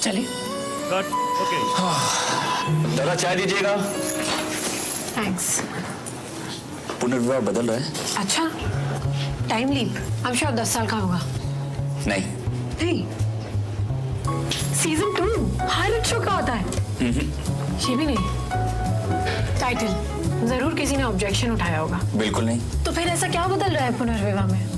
चलिए। Cut. Okay. दादा चाय दीजिएगा। थैंक्स। पुनर्विवाह बदल रहा है। अच्छा, टाइम लीप। अब शायद 10 साल का होगा। नहीं। नहीं, सीजन 2 हाईलाइट शो का होता है। ये भी नहीं। टाइटल जरूर किसी ने ऑब्जेक्शन उठाया होगा। बिल्कुल नहीं। तो फिर ऐसा क्या बदल रहा है पुनर्विवाह में?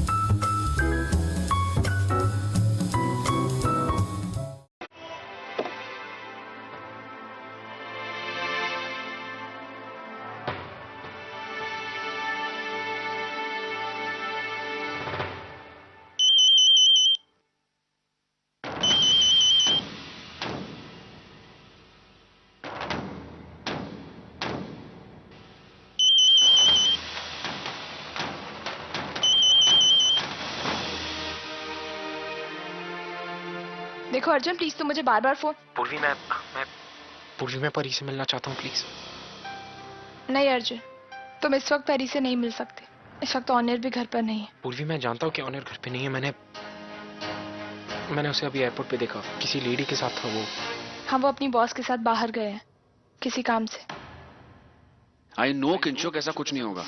देखो अर्जुन, प्लीज तुम मुझे बार बार फोन। पूर्वी मैं परी से मिलना चाहता हूँ प्लीज। नहीं अर्जुन, तुम इस वक्त परी से नहीं मिल सकते। इस वक्त ऑनर भी घर पर नहीं है। पूर्वी मैं जानता हूँ कि ऑनर घर पे नहीं है। मैंने उसे अभी एयरपोर्ट पे देखा, किसी लेडी के साथ था वो। हाँ, वो अपनी बॉस के साथ बाहर गए हैं किसी काम से। आई नो किंशुक, ऐसा कुछ नहीं होगा,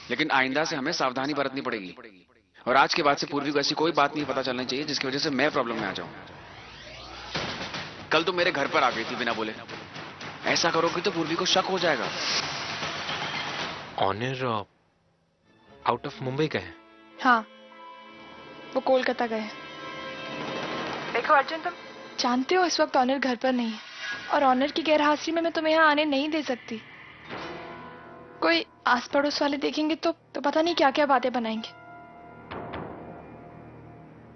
लेकिन आइंदा से हमें सावधानी बरतनी पड़ेगी। और आज के बाद से पूर्वी को ऐसी कोई बात नहीं पता चलनी चाहिए जिसकी वजह से मैं प्रॉब्लम में आ जाऊं। कल तो मेरे घर पर आ गई थी बिना बोले। ऐसा करोगे तो पूर्वी को शक हो जाएगा। ऑनर आउट ऑफ मुंबई गए हैं। हाँ, वो कोलकाता गए हैं। देखो अर्जुन, तुम जानते हो इस वक्त ऑनर घर पर नहीं है, और ऑनर की गैरहाजिरी में मैं तुम्हें यहाँ आने नहीं दे सकती। कोई आस पड़ोस वाले देखेंगे तो पता नहीं क्या क्या बातें बनाएंगे।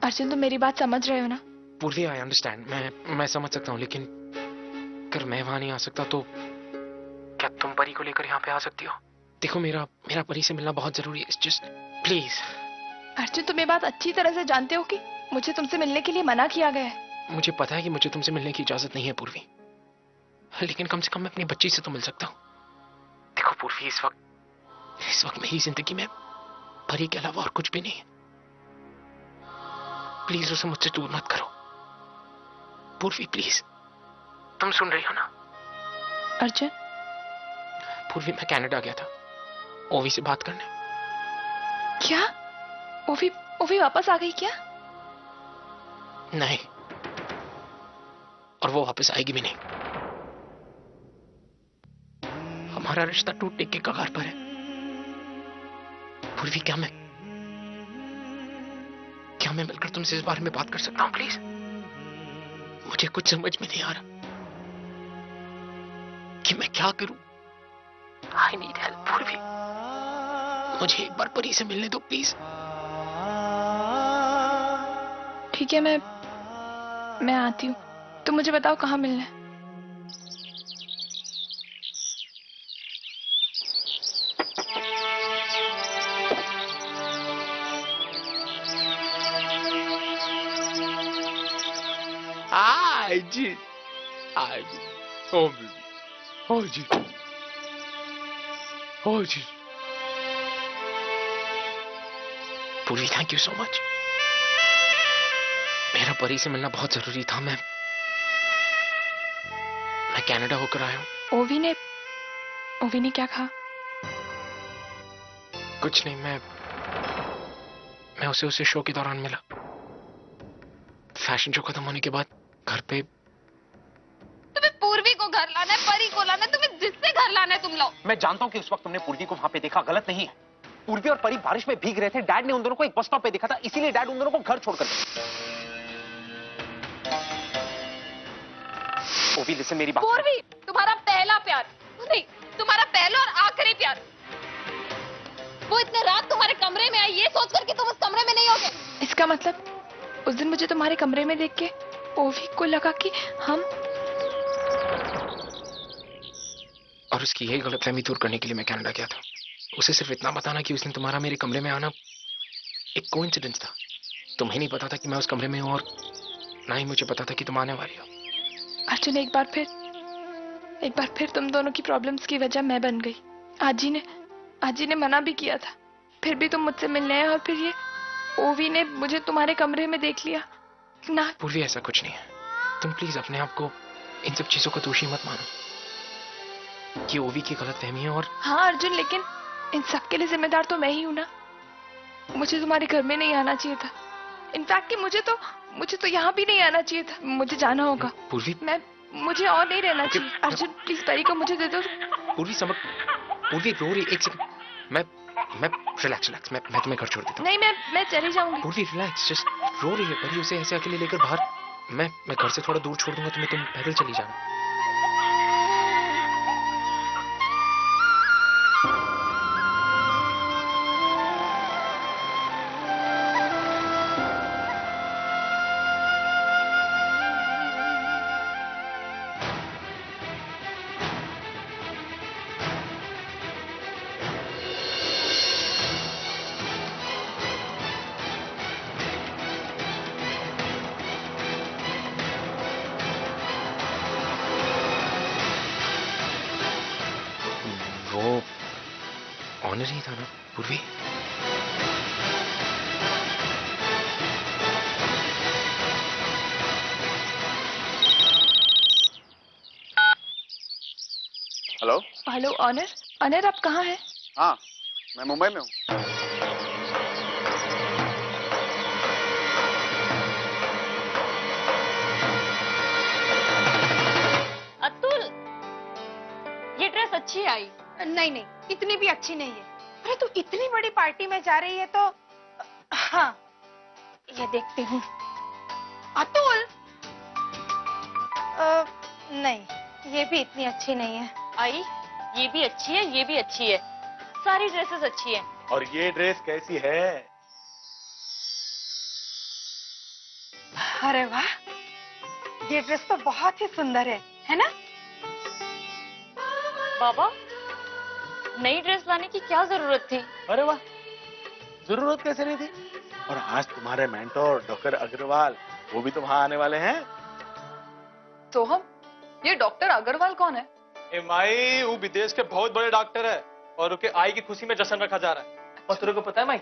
अर्जुन, तुम मेरी बात समझ रहे हो ना? पूर्वी आई अंडरस्टैंड, मैं समझ सकता हूँ, लेकिन अगर मैं वहां नहीं आ सकता तो क्या तुम परी को लेकर यहाँ पे आ सकती हो? देखो मेरा परी से मिलना बहुत जरूरी है। Just please. अर्जुन, तुम ये बात अच्छी तरह से जानते हो कि मुझे तुमसे मिलने के लिए मना किया गया है। मुझे पता है कि मुझे तुमसे मिलने की इजाजत नहीं है पूर्वी, लेकिन कम से कम मैं अपनी बच्ची से तो मिल सकता हूँ। देखो पूर्वी, इस वक्त मेरी जिंदगी में परी के अलावा और कुछ भी नहीं है। प्लीज उसे मुझसे दूर मत करो पूर्वी, प्लीज। तुम सुन रही हो ना? अर्जुन, पूर्वी, मैं कनाडा गया था ओवी से बात करने। क्या ओवी वापस आ गई क्या? नहीं, और वो वापस आएगी भी नहीं। हमारा रिश्ता टूटने के कगार पर है। पूर्वी, क्या मैं मिलकर तुमसे इस बारे में बात कर सकता हूं प्लीज? मुझे कुछ समझ में नहीं आ रहा कि मैं क्या करूं। आई नीड हेल्प पूर्वी, मुझे एक बार परी से मिलने दो प्लीज। ठीक है, मैं आती हूँ। तुम मुझे बताओ कहाँ मिलना है। जी, पूर्वी, थैंक यू सो मच। मेरा परी से मिलना बहुत जरूरी था। मैं कनाडा होकर आया हूँ। ओवी ने क्या कहा? कुछ नहीं, मैं उसे शो के दौरान मिला। फैशन शो खत्म होने के बाद घर पे। तुम्हें पूर्वी को घर लाना है, परी को लाना है, तुम्हें जिससे घर लाना है तुम लाओ। मैं जानता हूँ कि उस वक्त तुमने पूर्वी को वहां पे देखा, गलत नहीं है। पूर्वी और परी बारिश में भीग रहे थे। डैड ने उन दोनों को एक बस स्टॉप पे देखा था, इसीलिए डैड उन दोनों को घर छोड़कर गए। ओवी, लिसन मेरी बात। पूर्वी, तुम्हारा पहला प्यार नहीं, तुम्हारा पहला और आखिरी प्यार। वो इतने रात तुम्हारे कमरे में आई ये सोचकर कि तुम उस कमरे में नहीं होगे। इसका मतलब उस दिन मुझे तुम्हारे कमरे में देख के ओवी को लगा कि हम। और उसकी यही गलतफहमी दूर करने के लिए मैं कनाडा गया था। उसे सिर्फ इतना बताना कि उस दिन तुम्हारा मेरे कमरे में आना एक कोइंसिडेंस था। तुम्हें नहीं पता था कि मैं उस कमरे में हूं, और ना ही मुझे पता था कि तुम आने वाली हो। अर्जुन, एक बार फिर तुम दोनों की प्रॉब्लम्स की वजह मैं बन गई। आजी ने मना भी किया था, फिर भी तुम मुझसे मिलने आए, और फिर ये ओवी ने मुझे तुम्हारे कमरे में देख लिया ना। पूर्वी, ऐसा कुछ नहीं है। तुम प्लीज अपने आप को इन सब चीजों का दोषी मत मानो। ये ओवी की गलतफहमी है। और हाँ अर्जुन, लेकिन इन सब के लिए जिम्मेदार तो मैं ही हूँ ना। मुझे तुम्हारे घर में नहीं आना चाहिए था। इनफैक्ट कि मुझे तो यहाँ भी नहीं आना चाहिए था। मुझे जाना होगा। पूर्वी, मुझे और नहीं रहना चाहिए। अर्जुन प्लीज परी को मुझे दे दो। पूर्वी पूर्वी रो रही, एक सेकंड। मैं रिलैक्स, मैं तुम्हें घर छोड़ देता हूँ। नहीं, मैं चली जाऊंगी। पूर्वी रिलैक्स, जस्ट रो रही है परी, उसे ऐसे अकेले लेकर बाहर। मैं घर से थोड़ा दूर छोड़ दूंगा तुम्हें, तुम पैदल चली जाना। वो ऑनर ही था ना पूर्वी? हेलो। हेलो ऑनर आप कहाँ हैं? हाँ, मैं मुंबई में हूँ। अतुल, ये ड्रेस अच्छी आई। नहीं, इतनी भी अच्छी नहीं है। अरे तू इतनी बड़ी पार्टी में जा रही है तो हाँ, ये देखती हूँ। अतुल, नहीं, ये भी इतनी अच्छी नहीं है। आई, ये भी अच्छी है, ये भी अच्छी है, सारी ड्रेसेस अच्छी हैं। और ये ड्रेस कैसी है? अरे वाह, ये ड्रेस तो बहुत ही सुंदर है ना? बाबा, नई ड्रेस लाने की क्या जरूरत थी? अरे वाह, जरूरत कैसे नहीं थी? और आज तुम्हारे मेंटोर डॉक्टर अग्रवाल, वो भी तो वहाँ आने वाले हैं। सोहम, ये डॉक्टर अग्रवाल कौन है? माई, वो विदेश के बहुत बड़े डॉक्टर है और उनके आई की खुशी में जश्न रखा जा रहा है। और तेरे को पता है माई,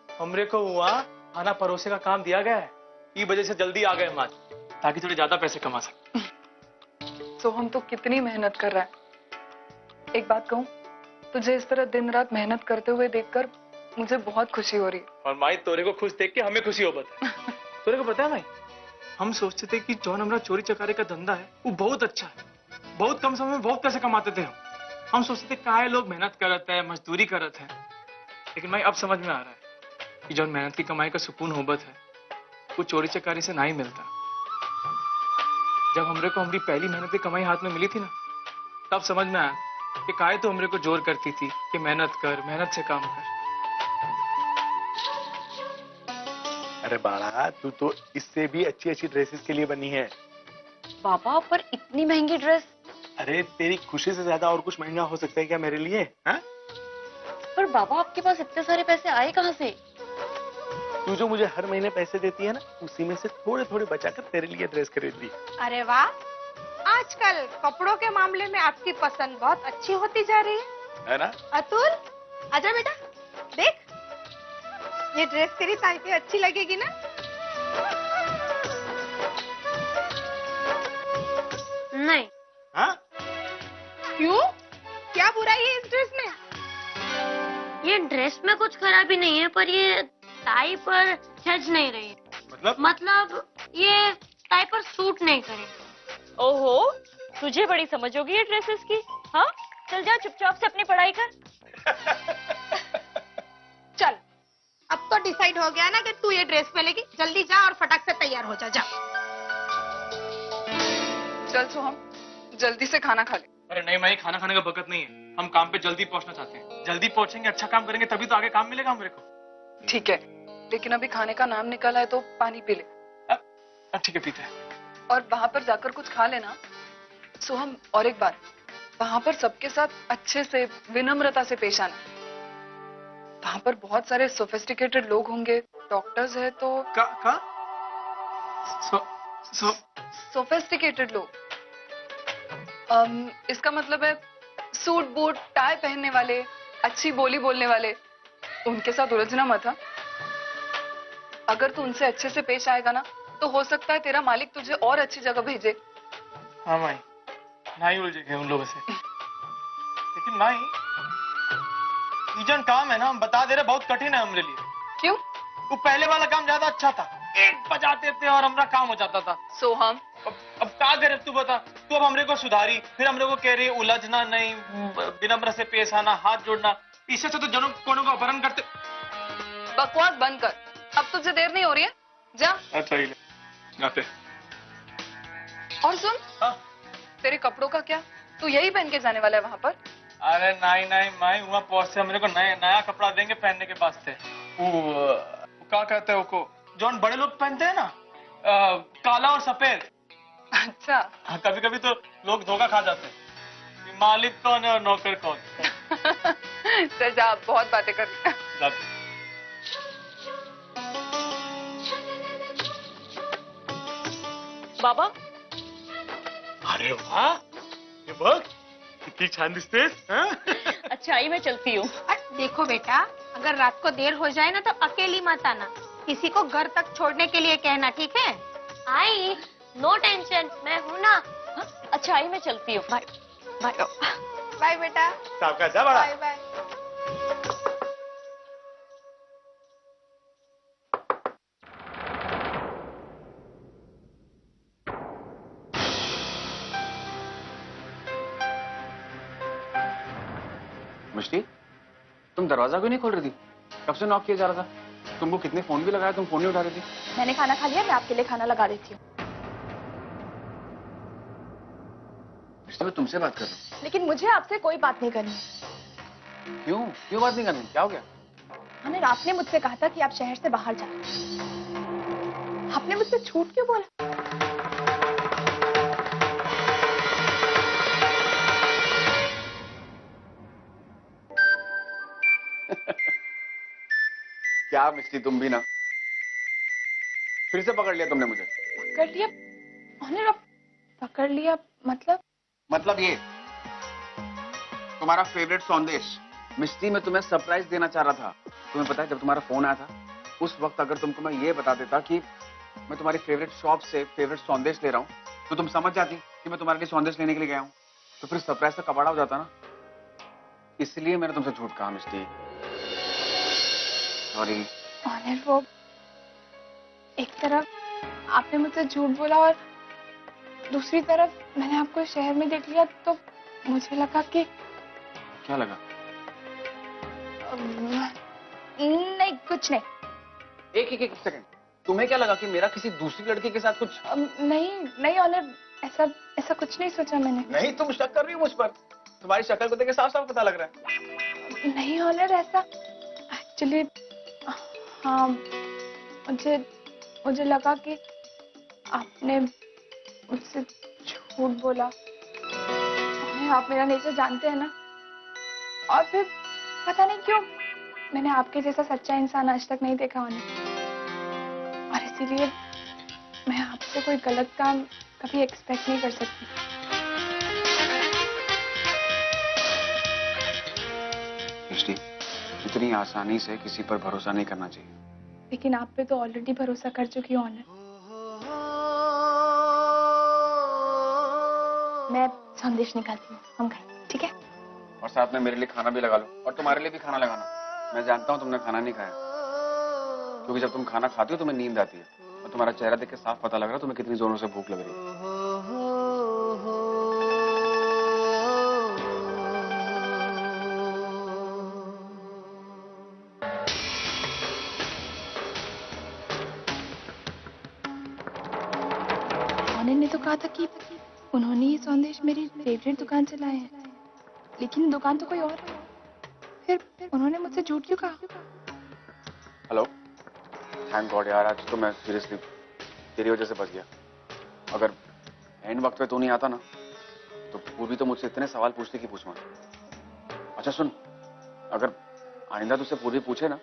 हमरे को वहाँ खाना परोसे का काम दिया गया है। ये वजह से जल्दी आ गए हम आज, ताकि थोड़े ज्यादा पैसे कमा सके। सोहम तो कितनी मेहनत कर रहा है। एक बात कहूँ, तुझे इस तरह दिन रात मेहनत करते हुए देखकर मुझे बहुत खुशी हो रही है। और माई, तोरे को खुश देख के हमें खुशी हो बता। तोरे को पता है माई, हम सोचते थे कि जौन हमारा चोरी चकारी का धंधा है वो बहुत अच्छा है, बहुत कम समय में बहुत पैसे कमाते थे। हम सोचते थे काहे लोग मेहनत करते हैं, मजदूरी करते हैं। लेकिन भाई अब समझ में आ रहा है कि जो मेहनत की कमाई का सुकून होबत है वो चोरी चकारी से ना ही मिलता। जब हमरे को हमारी पहली मेहनत की कमाई हाथ में मिली थी ना, तब समझ में आया कि काहे तो हमरे को जोर करती थी कि मेहनत कर, मेहनत से काम कर। अरे बाड़ा, तू तो इससे भी अच्छी अच्छी ड्रेसेस के लिए बनी है। बाबा, पर इतनी महंगी ड्रेस? अरे तेरी खुशी से ज्यादा और कुछ महंगा हो सकता है क्या मेरे लिए? हाँ? पर बाबा, आपके पास इतने सारे पैसे आए कहाँ से? तू जो मुझे हर महीने पैसे देती है ना, उसी में से थोड़े थोड़े बचाकर तेरे लिए ड्रेस खरीद ली। अरे वाह, आजकल कपड़ों के मामले में आपकी पसंद बहुत अच्छी होती जा रही है ना? अतुल, आजा बेटा, देख ये ड्रेस तेरी ताई पे अच्छी लगेगी ना? नहीं। हाँ? क्यों? क्या बुराई है इस ड्रेस में? ये ड्रेस में कुछ खराबी नहीं है, पर ये टाई पर जज नहीं रही। मतलब ये टाई पर सूट नहीं करेगी। ओहो, तुझे बड़ी समझ होगी ये ड्रेसेस की। हाँ, चल जा चुपचाप से अपनी पढ़ाई कर। चल, अब तो डिसाइड हो गया ना कि तू ये ड्रेस पहनेगी। जल्दी जा और फटाक से तैयार हो जा। चल सोहम, जल्दी से खाना खा ले। अरे नहीं माई, खाना खाने का वक्त नहीं है। हम काम पे जल्दी पहुंचना चाहते हैं। जल्दी पहुंचेंगे, अच्छा काम करेंगे, तभी तो आगे काम मिलेगा मेरे को। ठीक है, लेकिन अभी खाने का नाम निकला है तो पानी पी ले। ठीक है, पीते हैं। और वहां पर जाकर कुछ खा लेना। सोहम, और एक बात, वहां पर सबके साथ अच्छे से विनम्रता से पेश आना। वहां पर बहुत सारे सोफिस्टिकेटेड लोग होंगे, डॉक्टर्स है तो सोफिस्टिकेटेड लोग। इसका मतलब है सूट बूट टाई पहनने वाले, अच्छी बोली बोलने वाले। उनके साथ उलझना मत। हाँ, अगर तू उनसे अच्छे से पेश आएगा ना तो हो सकता है तेरा मालिक तुझे और अच्छी जगह भेजे। हाँ माई, ना ही उलझे उन लोगों से। लेकिन माई, ये जन काम है ना, हम बता दे रहे, बहुत कठिन है हमारे लिए। क्यों? वो पहले वाला काम ज्यादा अच्छा था, एक बजाते थे और हमारा काम हो जाता था। सोहम, अब क्या करे तू बता। तू अब हमरे को सुधारी, फिर हमरे को कह रही है उलझना नहीं, विनम्र से पेश आना, हाथ जोड़ना। इससे तो जनों कोनों का अपहरण करते। बकवास बंद कर, अब तुझे देर नहीं हो रही है, जा। अच्छा ही जाते। और सुन, तेरे कपड़ों का क्या? तू यही पहन के जाने वाला है वहाँ पर? अरे नहीं नहीं माई, वहाँ पहुंच से मेरे को नया कपड़ा देंगे पहनने के वास्ते। वो क्या कहते हैं वो, जो बड़े लोग पहनते हैं ना, काला और सफेद। अच्छा। कभी कभी तो लोग धोखा खा जाते हैं, मालिक कौन है और नौकर कौन। चल जा, बहुत बातें कर रही है। जाते। बाबा, अरे वाह, हे बघ किती छान दिसतेस। अच्छा आई मैं चलती हूँ। देखो बेटा, अगर रात को देर हो जाए ना तो अकेली मत आना, किसी को घर तक छोड़ने के लिए कहना, ठीक है? आई, नो टेंशन, मैं हूँ ना। अच्छा आई मैं चलती हूँ। Bye bye. बाय बेटा। सबका जा बड़ा। Bye bye. मिष्टी, तुम दरवाजा क्यों नहीं खोल रही थी? कब से नॉक किया जा रहा था? तुमको कितने फोन भी लगाया, तुम फोन नहीं उठा रही थी। मैंने खाना खा लिया, मैं आपके लिए खाना लगा देती हूँ। मिष्टी, मैं तुमसे बात कर रहा हूँ। लेकिन मुझे आपसे कोई बात नहीं करनी। क्यों क्यों बात नहीं करनी? क्या हो गया? अनिल, आपने मुझसे कहा था कि आप शहर से बाहर जा रहे हैं। आपने मुझसे झूठ क्यों बोला? क्या मिष्टी, तुम भी ना, फिर से पकड़ लिया तुमने मुझे। पकड़ लिया? अनिल, आप पकड़ लिया मतलब ये तुम्हारा फेवरेट संदेश। मिष्टी, मैं तुम्हें सरप्राइज देना चाह रहा था। तुम्हें पता है, जब तुम्हारा फोन आया था उस वक्त अगर तुमको मैं ये बता देता कि मैं तुम्हारी फेवरेट शॉप से फेवरेट संदेश ले रहा हूँ, तो तुम समझ जाती कि मैं तुम्हारे लिए संदेश लेने के लिए गया हूँ। तो फिर सरप्राइज का कबाड़ा हो जाता ना, इसलिए मैंने तुमसे झूठ कहा मिष्टी। सॉरी। अनिल, वो एक तरफ आपने मुझसे झूठ बोला और दूसरी तरफ मैंने आपको शहर में देख लिया, तो मुझे लगा कि क्या लगा? नहीं, कुछ नहीं। एक सेकंड, तुम्हें क्या लगा कि मेरा किसी दूसरी लड़की के साथ कुछ? नहीं अनिल, ऐसा कुछ नहीं सोचा मैंने। नहीं, तुम शक कर रही हो मुझ पर? तुम्हारी शक्ल को देख के साफ साफ पता लग रहा है। नहीं अनिल, ऐसा एक्चुअली, हाँ, मुझे लगा कि आपने मुझसे झूठ बोला। आप मेरा नेचर जानते हैं ना, और फिर पता नहीं क्यों मैंने आपके जैसा सच्चा इंसान आज तक नहीं देखा उन्हें, और इसीलिए मैं आपसे कोई गलत काम कभी एक्सपेक्ट नहीं कर सकती। मिष्टी, इतनी आसानी से किसी पर भरोसा नहीं करना चाहिए। लेकिन आप पे तो ऑलरेडी भरोसा कर चुकी हूँ अनिल। मैं संदेश निकालती हूँ, हम खाएं, ठीक है? और साथ में मेरे लिए खाना भी लगा लो, और तुम्हारे लिए भी खाना लगाना। मैं जानता हूँ तुमने खाना नहीं खाया, क्योंकि जब तुम खाना खाती हो तुम्हें नींद आती है, और तुम्हारा चेहरा देख के साफ पता लग रहा है तुम्हें कितनी जोरों से भूख लग रही है। अनिल ने तो कहा था कि उन्होंने ये संदेश मेरी फेवरेट दुकान से लाए हैं, लेकिन दुकान तो कोई और है। फिर उन्होंने मुझसे झूठ क्यों कहा? हेलो, थैंक गॉड यार, आज तो मैं सीरियसली तेरी वजह से बच गया। अगर एंड वक्त पे तू नहीं आता ना, तो पूर्वी तो मुझसे इतने सवाल पूछती कि पूछ मत। अच्छा सुन, अगर आइंदा तुझसे पूर्वी पूछे ना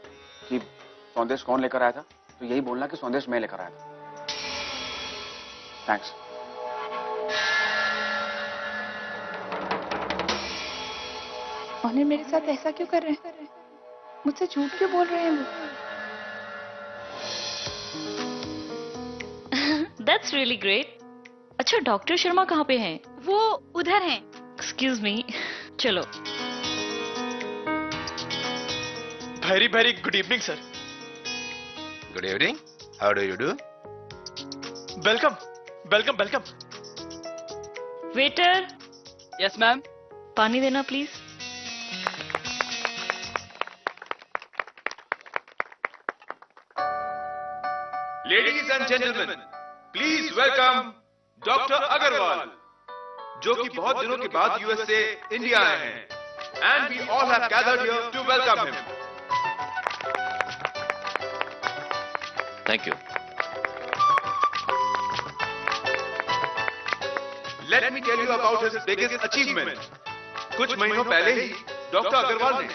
कि संदेश कौन लेकर आया था, तो यही बोलना कि संदेश मैं लेकर आया था। थैंक्स। अनिल मेरे साथ ऐसा क्यों कर रहे हैं? मुझसे झूठ क्यों बोल रहे हैं वो? That's really great. अच्छा, डॉक्टर शर्मा कहाँ पे हैं? वो उधर हैं। एक्सक्यूज मी, चलो। Very very good evening sir. Good evening, how do you do? Welcome welcome welcome. Waiter, yes ma'am. पानी देना please. Ladies and gentleman, please welcome doctor Agarwal, जो कि बहुत दिनों के बाद यूएस से इंडिया आए हैं, and we all have gathered here to welcome him. Thank you. Let me tell you about his biggest achievement. कुछ महीनों पहले ही डॉक्टर अग्रवाल ने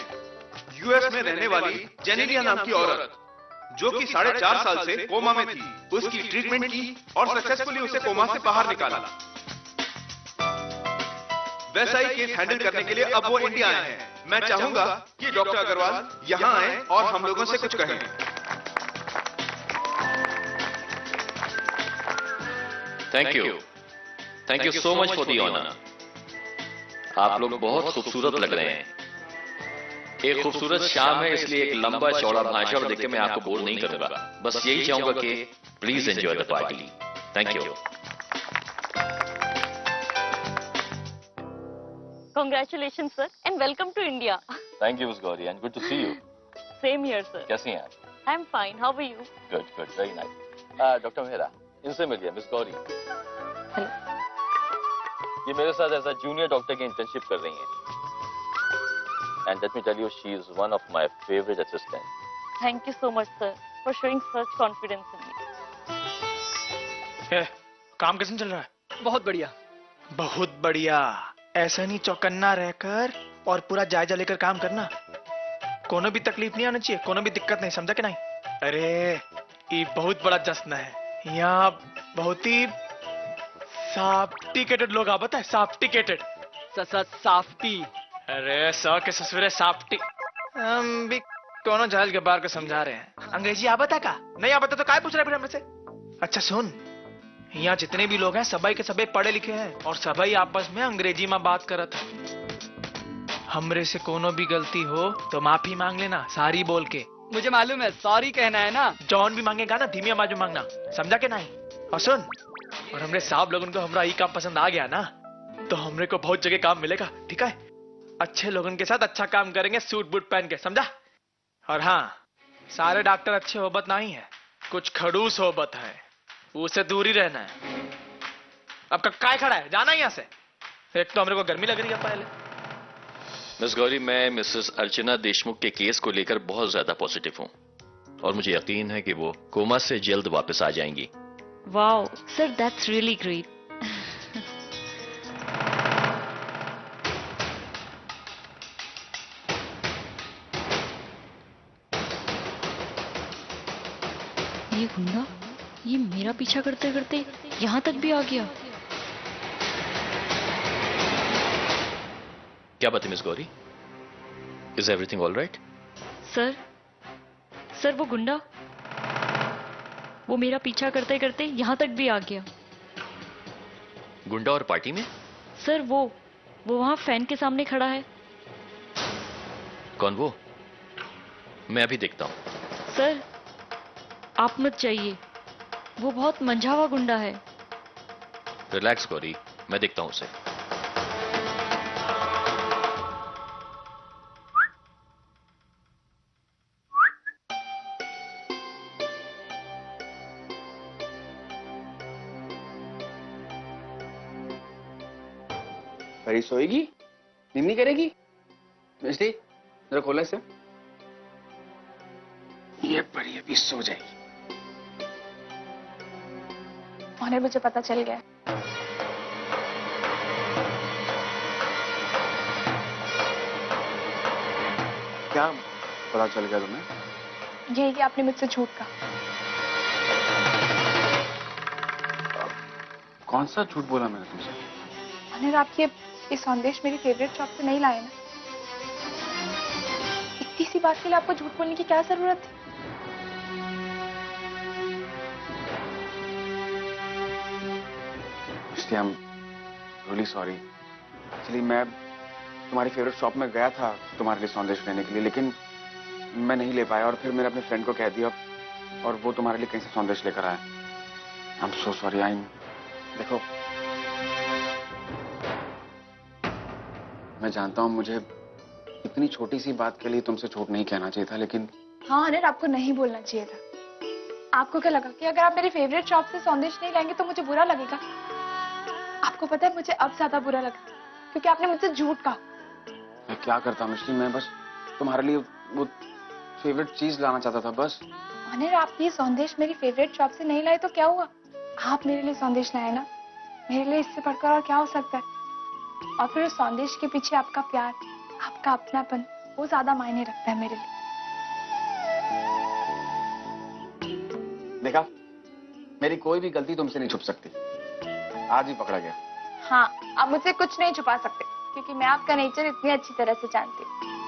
यूएस में रहने वाली जेनेलिया नाम की औरत, जो कि 4.5 साल से कोमा में थी, उसकी ट्रीटमेंट की और सक्सेसफुली उसे कोमा से बाहर निकाला। वैसा ही केस हैंडल करने के लिए अब वो इंडिया आए हैं। मैं चाहूंगा कि डॉक्टर अग्रवाल यहां आए और हम लोगों से कुछ कहें। Thank you. Thank you so much for the honour. आप लोग बहुत खूबसूरत लग रहे हैं। एक खूबसूरत शाम है, इसलिए एक लंबा चौड़ा भाषण देकर मैं आपको बोर नहीं करूंगा। बस यही चाहूंगा कि please enjoy the party. Thank you. Congratulations, sir, and welcome to India. Thank you miss Gauri, and good to see you. Same here, sir. कैसी हैं आप? I'm fine. How are you? Good good, very nice. Doctor Mehra, इनसे मिलिए, miss Gauri. Hello. ये मेरे साथ as a junior doctor की internship कर रही हैं। And let me tell you, she is one of my favorite assistants. Thank you so much, sir, for showing such confidence in me. काम कैसे चल रहा है? बहुत बढ़िया। बहुत बढ़िया। ऐसा नहीं चौकन्ना रहकर और पूरा जायजा लेकर काम करना। कोनो भी तकलीफ नहीं आना चाहिए, कोनो भी दिक्कत नहीं, समझा कि नहीं? अरे ये बहुत बड़ा जश्न है। यहाँ बहुत ही सॉफ्टिकेटेड लोग आ, पता है? सॉफ्टिकेटेड। साफ्टी। अरे सौ के ससुरे सॉफ्टी। हम भी दोनों जहल के बार को समझा रहे हैं। अंग्रेजी आ बता का? नहीं आ बता तो काय पूछ रहे फिर हमसे? अच्छा सुन, यहाँ जितने भी लोग हैं सभी के सभी पढ़े लिखे हैं और सभी आपस में अंग्रेजी में बात करत है। हमरे से कोनो भी गलती हो तो माफी मांग लेना, सारी बोल के। मुझे मालूम है, सॉरी कहना है ना। जॉन भी मांगेगा ना, धीमी आवाज में मांगना, समझा के नहीं? और सुन, और हमरे साहब लोगों को हमारा ये काम पसंद आ गया ना, तो हमरे को बहुत जगह काम मिलेगा, ठीक है? अच्छे लोगों के साथ अच्छा काम करेंगे, सूट बूट पहन के, समझा? और हाँ, सारे डॉक्टर अच्छे होबत नहीं है, कुछ खड़ूस होबत है, उससे दूर ही रहना है। अब काय खड़ा है, जाना यहाँ से। एक तो हमरे को गर्मी लग रही है पहले। मिस गौरी, मैं मिसेस अर्चना देशमुख के केस को लेकर बहुत ज्यादा पॉजिटिव हूँ और मुझे यकीन है कि वो कोमा से जल्द वापस आ जाएंगी। Wow, sir, that's really great. ये गुंडा, ये मेरा पीछा करते करते यहाँ तक भी आ गया। क्या बात है miss Gauri? Is everything all right? Sir वो गुंडा, वो मेरा पीछा करते करते यहाँ तक भी आ गया। गुंडा और पार्टी में? सर वो वहाँ फैन के सामने खड़ा है। कौन वो? मैं अभी देखता हूँ। सर आप मत जाइए, वो बहुत मंझावा गुंडा है। रिलैक्स गौरी, मैं देखता हूँ उसे। परी सोएगी? नींद नहीं करेगी? मिस्टी, जरा खोला इसे। ये परी अभी सो जाएगी। और मुझे पता चल गया। क्या पता चल गया तुम्हें? यही कि आपने मुझसे झूठ कहा। कौन सा झूठ बोला मैंने तुमसे? अनिल, आप ये संदेश मेरी फेवरेट शॉप से नहीं लाए ना? इतनी सी बात के लिए आपको झूठ बोलने की क्या जरूरत थी? Misty, I am really sorry. Actually मैं तुम्हारी फेवरेट शॉप में गया था तुम्हारे लिए संदेश लेने के लिए, लेकिन मैं नहीं ले पाया और फिर मैंने अपने फ्रेंड को कह दिया और वो तुम्हारे लिए कहीं से संदेश लेकर आया। I am so sorry. आई देखो, मैं जानता हूँ मुझे इतनी छोटी सी बात के लिए तुमसे झूठ नहीं कहना चाहिए था, लेकिन हाँ अनिल, आपको नहीं बोलना चाहिए था। आपको क्या लगा कि अगर आप मेरी फेवरेट शॉप से संदेश नहीं लाएंगे तो मुझे बुरा लगेगा? आपको पता है मुझे अब ज्यादा बुरा लगा क्योंकि आपने मुझसे झूठ कहा। मैं क्या करता मिस्टी, मैं बस तुम्हारे लिए वो फेवरेट चीज लाना चाहता था बस। अनिल, आप ये संदेश मेरी फेवरेट शॉप से नहीं लाए तो क्या हुआ? आप मेरे लिए संदेश लाए ना, मेरे लिए इससे बढ़कर और क्या हो सकता है? और फिर उस संदेश के पीछे आपका प्यार, आपका अपनापन, वो ज्यादा मायने रखता है मेरे लिए। देखा, मेरी कोई भी गलती तुमसे नहीं छुप सकती। आज ही पकड़ा गया। हाँ, आप मुझसे कुछ नहीं छुपा सकते क्योंकि मैं आपका नेचर इतनी अच्छी तरह से जानती हूँ।